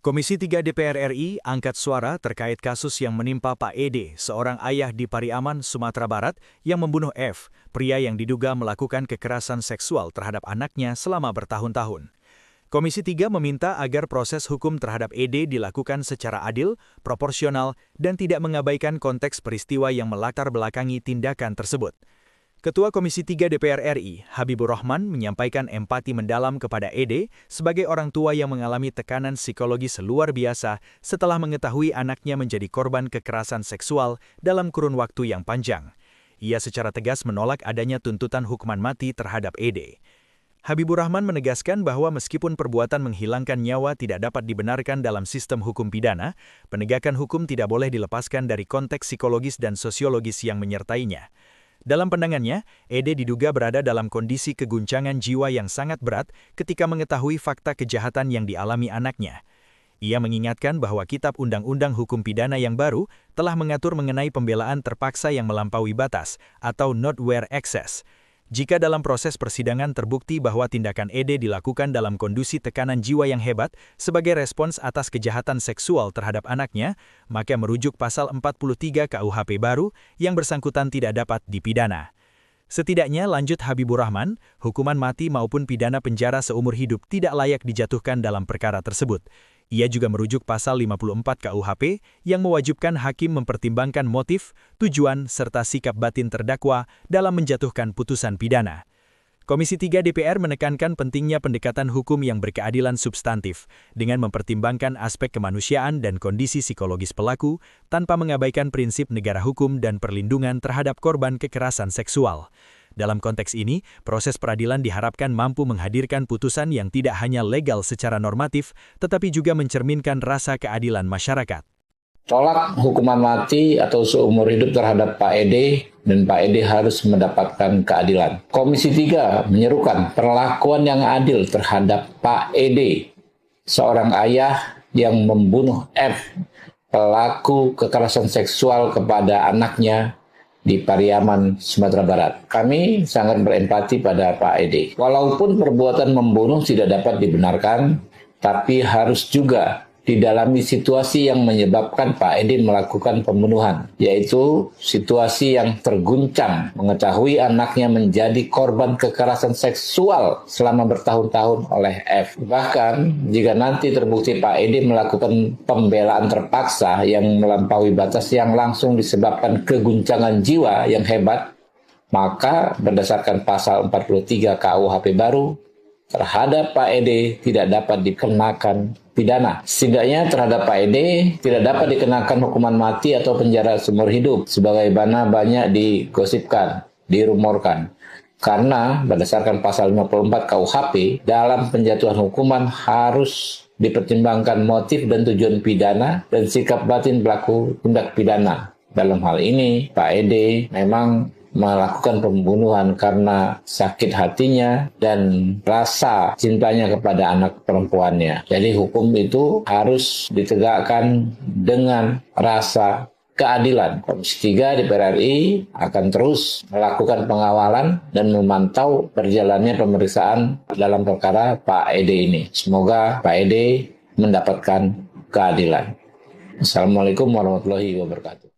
Komisi 3 DPR RI angkat suara terkait kasus yang menimpa Pak Ede, seorang ayah di Pariaman, Sumatera Barat, yang membunuh F, pria yang diduga melakukan kekerasan seksual terhadap anaknya selama bertahun-tahun. Komisi 3 meminta agar proses hukum terhadap Ede dilakukan secara adil, proporsional, dan tidak mengabaikan konteks peristiwa yang melatar belakangi tindakan tersebut. Ketua Komisi 3 DPR RI, Habibur Rahman, menyampaikan empati mendalam kepada Ede sebagai orang tua yang mengalami tekanan psikologis luar biasa setelah mengetahui anaknya menjadi korban kekerasan seksual dalam kurun waktu yang panjang. Ia secara tegas menolak adanya tuntutan hukuman mati terhadap Ede. Habibur Rahman menegaskan bahwa meskipun perbuatan menghilangkan nyawa tidak dapat dibenarkan dalam sistem hukum pidana, penegakan hukum tidak boleh dilepaskan dari konteks psikologis dan sosiologis yang menyertainya. Dalam pandangannya, Ede diduga berada dalam kondisi keguncangan jiwa yang sangat berat ketika mengetahui fakta kejahatan yang dialami anaknya. Ia mengingatkan bahwa Kitab Undang-Undang Hukum Pidana yang baru telah mengatur mengenai pembelaan terpaksa yang melampaui batas atau not where excess. Jika dalam proses persidangan terbukti bahwa tindakan Ede dilakukan dalam kondisi tekanan jiwa yang hebat sebagai respons atas kejahatan seksual terhadap anaknya, maka merujuk pasal 43 KUHP baru yang bersangkutan tidak dapat dipidana. Setidaknya, lanjut Habibur Rahman, hukuman mati maupun pidana penjara seumur hidup tidak layak dijatuhkan dalam perkara tersebut. Ia juga merujuk pasal 54 KUHP yang mewajibkan hakim mempertimbangkan motif, tujuan, serta sikap batin terdakwa dalam menjatuhkan putusan pidana. Komisi 3 DPR menekankan pentingnya pendekatan hukum yang berkeadilan substantif dengan mempertimbangkan aspek kemanusiaan dan kondisi psikologis pelaku tanpa mengabaikan prinsip negara hukum dan perlindungan terhadap korban kekerasan seksual. Dalam konteks ini, proses peradilan diharapkan mampu menghadirkan putusan yang tidak hanya legal secara normatif, tetapi juga mencerminkan rasa keadilan masyarakat. Tolak hukuman mati atau seumur hidup terhadap Pak Ede, dan Pak Ede harus mendapatkan keadilan. Komisi 3 menyerukan perlakuan yang adil terhadap Pak Ede, seorang ayah yang membunuh F, pelaku kekerasan seksual kepada anaknya di Pariaman, Sumatera Barat. Kami sangat berempati pada Pak Ede. Walaupun perbuatan membunuh tidak dapat dibenarkan, tapi harus juga didalami situasi yang menyebabkan Pak Ede melakukan pembunuhan, yaitu situasi yang terguncang mengetahui anaknya menjadi korban kekerasan seksual selama bertahun-tahun oleh F. Bahkan, jika nanti terbukti Pak Ede melakukan pembelaan terpaksa yang melampaui batas yang langsung disebabkan keguncangan jiwa yang hebat, maka berdasarkan pasal 43 KUHP baru, terhadap Pak Ede tidak dapat dikenakan pidana. Setidaknya terhadap Pak Ede tidak dapat dikenakan hukuman mati atau penjara seumur hidup sebagaimana banyak digosipkan, dirumorkan. Karena berdasarkan pasal 54 KUHP, dalam penjatuhan hukuman harus dipertimbangkan motif dan tujuan pidana dan sikap batin pelaku tindak pidana. Dalam hal ini, Pak Ede memang melakukan pembunuhan karena sakit hatinya dan rasa cintanya kepada anak perempuannya. Jadi hukum itu harus ditegakkan dengan rasa keadilan. Komisi 3 DPR RI akan terus melakukan pengawalan dan memantau berjalannya pemeriksaan dalam perkara Pak Ede ini. Semoga Pak Ede mendapatkan keadilan. Assalamualaikum warahmatullahi wabarakatuh.